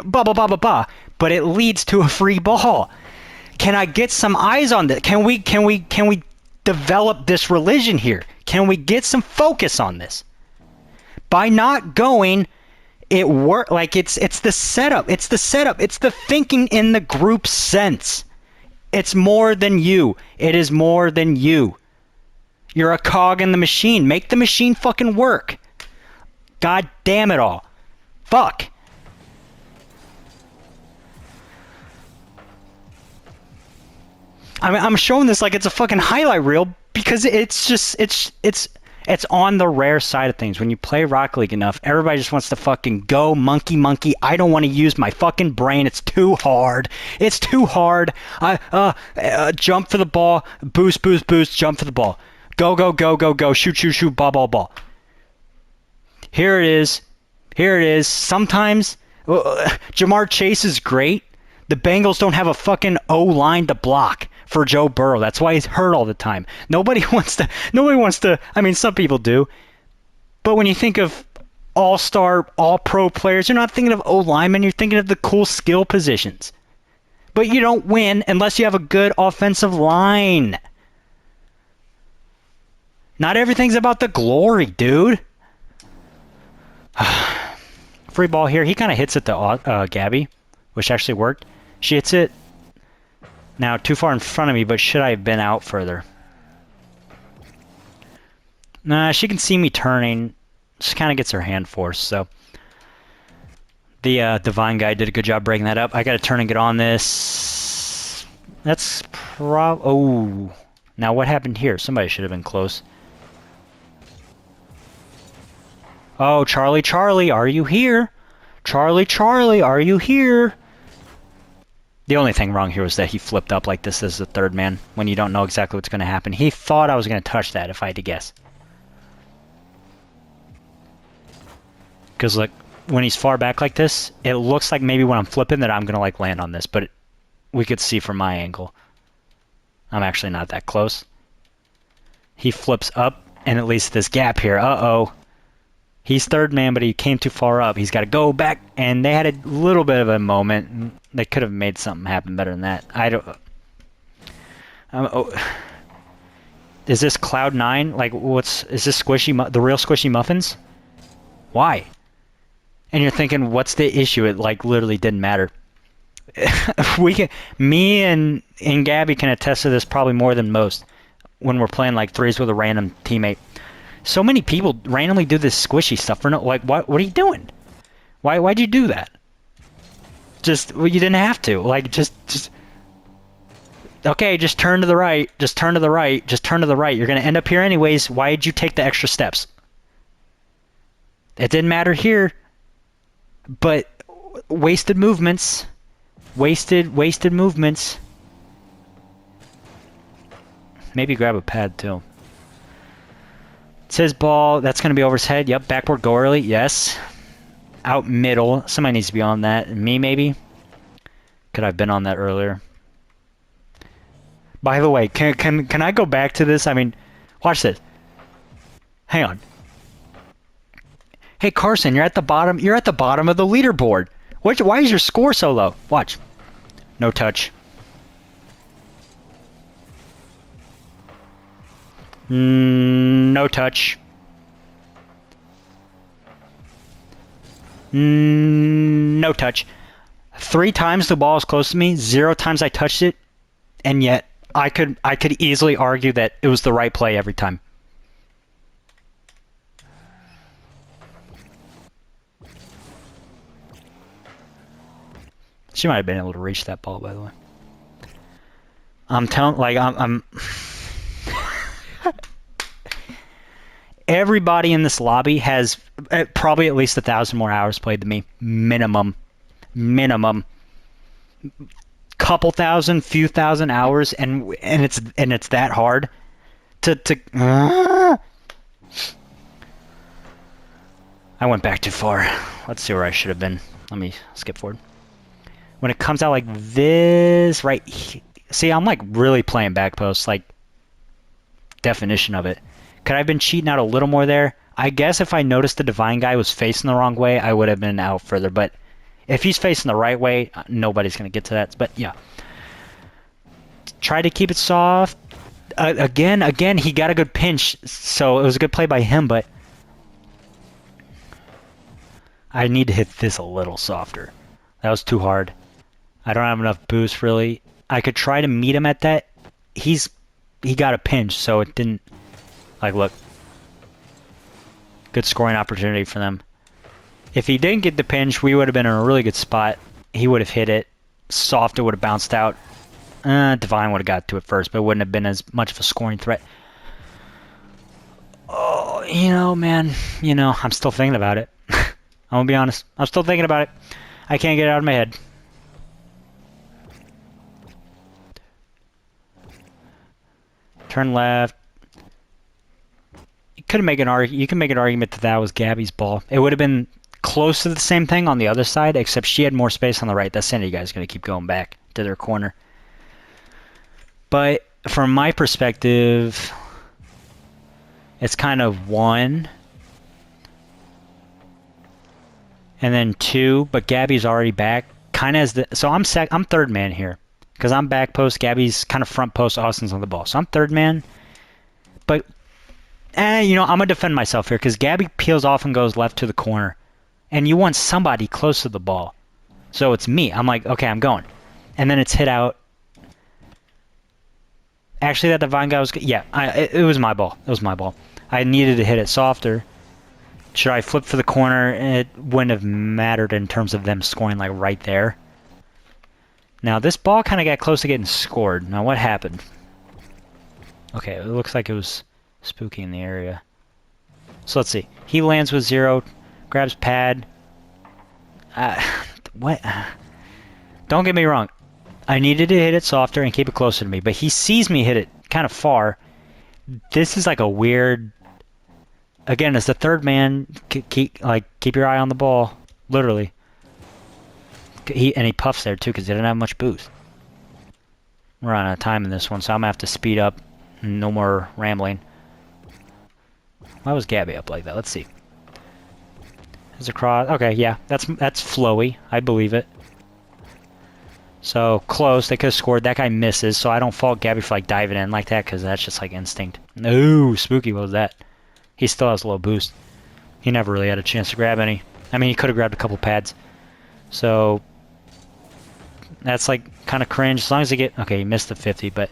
blah, blah, blah, blah, blah. But it leads to a free ball. Can I get some eyes on this? Can we develop this religion here? Can we get some focus on this? By not going, it work like it's the setup. It's the setup. It's the thinking in the group sense. It's more than you. It is more than you. You're a cog in the machine. Make the machine fucking work. God damn it all. Fuck. I mean, I'm showing this like it's a fucking highlight reel because it's on the rare side of things. When you play Rocket League enough, everybody just wants to fucking go monkey. I don't want to use my fucking brain. It's too hard. It's too hard. Jump for the ball. Boost. Jump for the ball. Go. Shoot. Ball. Here it is. Sometimes Jamar Chase is great. The Bengals don't have a fucking O-line to block for Joe Burrow. That's why he's hurt all the time. Nobody wants to, I mean, some people do. But when you think of all-star, all-pro players, you're not thinking of O-linemen, you're thinking of the cool skill positions. But you don't win unless you have a good offensive line. Not everything's about the glory, dude. Free ball here. He kind of hits it to Gabby, which actually worked. She hits it. Now too far in front of me, but should I have been out further? Nah, she can see me turning. She kind of gets her hand forced, so. The Divine guy did a good job breaking that up. I got to turn and get on this. That's oh. Now what happened here? Somebody should have been close. Oh, Charlie, are you here? Charlie, are you here? The only thing wrong here was that he flipped up like this as the third man when you don't know exactly what's going to happen. He thought I was going to touch that if I had to guess. Because, like, when he's far back like this, it looks like maybe when I'm flipping that I'm going to, like, land on this. But we could see from my angle. I'm actually not that close. He flips up, and at least this gap here. Uh-oh. He's third man, but he came too far up. He's got to go back, and they had a little bit of a moment. They could have made something happen better than that. I don't... oh. Is this Cloud 9? Like, is this Squishy, the real Squishy Muffins? Why? And you're thinking, what's the issue? It, like, literally didn't matter. Me and Gabby can attest to this probably more than most when we're playing, like, threes with a random teammate. So many people randomly do this squishy stuff for no, like, what are you doing? Why'd you do that? Well, you didn't have to. Like, just okay, just turn to the right. Just turn to the right. Just turn to the right. You're going to end up here anyways. Why did you take the extra steps? It didn't matter here. But wasted movements. Wasted movements. Maybe grab a pad, too. It's his ball. That's going to be over his head. Yep, backboard go early. Yes. Out middle. Somebody needs to be on that. Me, maybe? Could I have been on that earlier? By the way, can I go back to this? I mean, watch this. Hang on. Hey Carson, you're at the bottom. You're at the bottom of the leaderboard. Why is your score so low? Watch. No touch. No touch. No touch. 3 times the ball was close to me. 0 times I touched it, and yet I could easily argue that it was the right play every time. She might have been able to reach that ball, by the way. I'm telling, like, I'm everybody in this lobby has probably at least 1,000 more hours played than me. Minimum. Couple thousand, few thousand hours, and it's that hard to I went back too far. Let's see where I should have been. Let me skip forward. When it comes out like this, right? See, I'm like really playing back post, like definition of it. Could I have been cheating out a little more there? I guess if I noticed the Divine guy was facing the wrong way, I would have been out further. But if he's facing the right way, nobody's going to get to that. But yeah. Try to keep it soft. Again, he got a good pinch. So it was a good play by him, but I need to hit this a little softer. That was too hard. I don't have enough boost, really. I could try to meet him at that. He got a pinch, so it didn't... Like, look. Good scoring opportunity for them. If he didn't get the pinch, we would have been in a really good spot. He would have hit it. Soft, it would have bounced out. Divine would have got to it first, but it wouldn't have been as much of a scoring threat. Oh, man. I'm still thinking about it. I'm going to be honest. I'm still thinking about it. I can't get it out of my head. Turn left. You can make an argument that was Gabby's ball. It would have been close to the same thing on the other side, except she had more space on the right. That Sandy guy's going to keep going back to their corner. But from my perspective, it's kind of 1. And then 2, but Gabby's already back. Kind of as so I'm third man here. Because I'm back post, Gabby's kind of front post, Austin's on the ball. So I'm third man. But, I'm going to defend myself here because Gabby peels off and goes left to the corner. And you want somebody close to the ball. So it's me. I'm like, okay, I'm going. And then it's hit out. Actually, that Divine guy was good. Yeah, it was my ball. It was my ball. I needed to hit it softer. Should I flip for the corner? It wouldn't have mattered in terms of them scoring like right there. Now, this ball kind of got close to getting scored. Now, what happened? Okay, it looks like it was spooky in the area. So, let's see. He lands with 0, grabs pad. What? Don't get me wrong. I needed to hit it softer and keep it closer to me, but he sees me hit it kind of far. This is like a weird... Again, as the third man, keep your eye on the ball. Literally. He puffs there, too, because he didn't have much boost. We're out of time in this one, so I'm gonna have to speed up. No more rambling. Why was Gabby up like that? Let's see. There's a cross. Okay, yeah, that's flowy. I believe it. So close. They could have scored. That guy misses, so I don't fault Gabby for like diving in like that because that's just like instinct. No, spooky. What was that? He still has a low boost. He never really had a chance to grab any. I mean, he could have grabbed a couple pads. So that's like kind of cringe. As long as he get okay, he missed the 50, but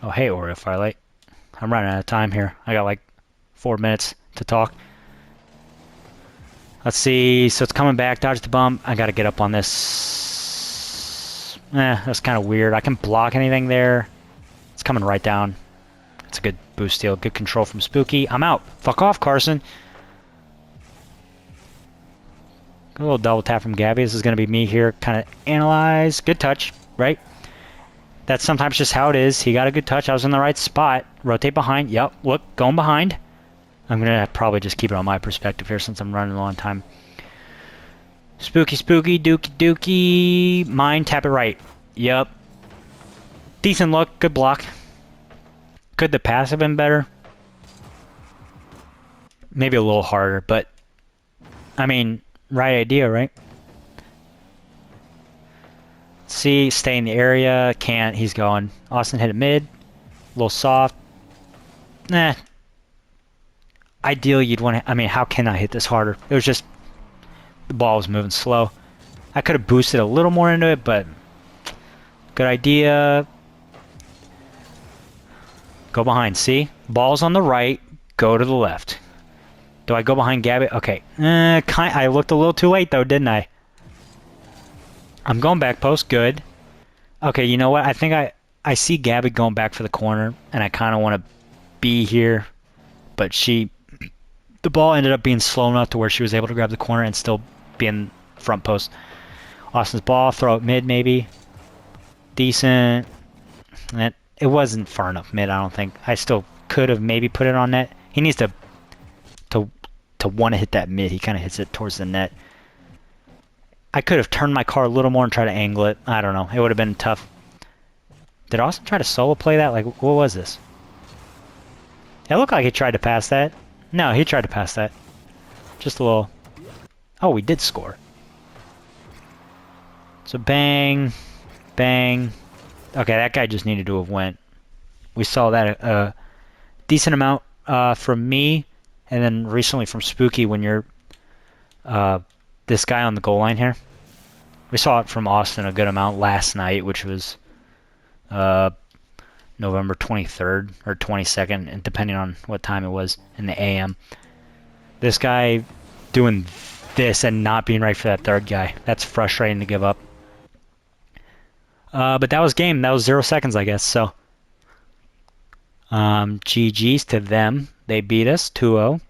oh hey, Oreo Firelight. I'm running out of time here. I got like 4 minutes to talk. Let's see. So it's coming back. Dodge the bump. I got to get up on this. That's kind of weird. I can block anything there. It's coming right down. It's a good boost steal. Good control from Spooky. I'm out. Fuck off, Carson. A little double tap from Gabby. This is going to be me here. Kind of analyze. Good touch, right? That's sometimes just how it is. He got a good touch. I was in the right spot. Rotate behind. Yep. Look, going behind. I'm going to probably just keep it on my perspective here since I'm running a long time. Spooky, spooky, dookie, dookie. Mine, tap it right. Yep. Decent look. Good block. Could the pass have been better? Maybe a little harder, but I mean, right idea, right? See, stay in the area. Can't. He's going. Austin hit it mid. A little soft. Nah. Ideally, you'd want to... I mean, how can I hit this harder? It was just... The ball was moving slow. I could have boosted a little more into it, but... Good idea. Go behind. See? Ball's on the right. Go to the left. Do I go behind Gabby? Okay. I looked a little too late, though, didn't I? I'm going back post. Good. Okay, you know what? I think I see Gabby going back for the corner, and I kind of want to be here. But the ball ended up being slow enough to where she was able to grab the corner and still be in front post. Austin's ball, throw it mid maybe. Decent. It wasn't far enough mid, I don't think. I still could have maybe put it on net. He needs to want to hit that mid. He kind of hits it towards the net. I could have turned my car a little more and tried to angle it. I don't know. It would have been tough. Did Austin try to solo play that? Like, what was this? It looked like he tried to pass that. No, he tried to pass that. Just a little... Oh, we did score. So bang, bang. Okay, that guy just needed to have went. We saw that a decent amount from me, and then recently from Spooky when you're this guy on the goal line here. We saw it from Austin a good amount last night, which was November 23rd or 22nd, and depending on what time it was in the AM. This guy doing this and not being right for that third guy. That's frustrating to give up. But that was game. That was 0 seconds, I guess. So, GG's to them. They beat us 2-0.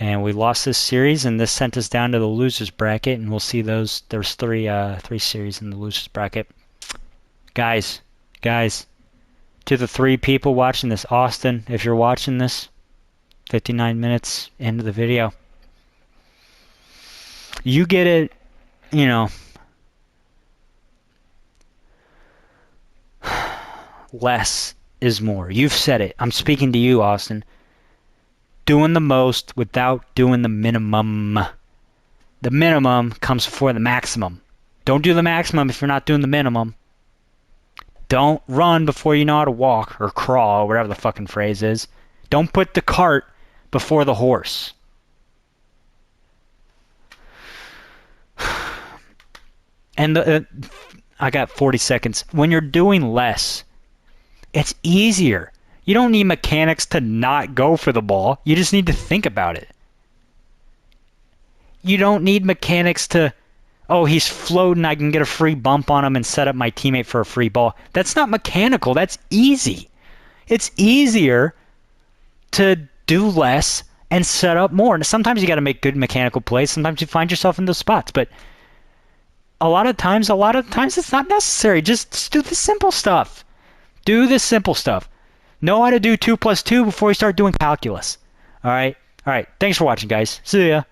And we lost this series, and this sent us down to the losers bracket, and we'll see those. There's three series in the losers bracket. Guys, to the 3 people watching this, Austin, if you're watching this, 59 minutes into the video, you get it, you know, less is more. You've said it. I'm speaking to you, Austin. Doing the most without doing the minimum. The minimum comes before the maximum. Don't do the maximum if you're not doing the minimum. Don't run before you know how to walk or crawl or whatever the fucking phrase is. Don't put the cart before the horse. And I got 40 seconds. When you're doing less, it's easier. You don't need mechanics to not go for the ball. You just need to think about it. You don't need mechanics to, oh, he's floating, I can get a free bump on him and set up my teammate for a free ball. That's not mechanical. That's easy. It's easier to do less and set up more. And sometimes you got to make good mechanical plays. Sometimes you find yourself in those spots. But a lot of times it's not necessary. Just do the simple stuff. Do the simple stuff. Know how to do 2 + 2 before you start doing calculus. All right? All right. Thanks for watching, guys. See ya.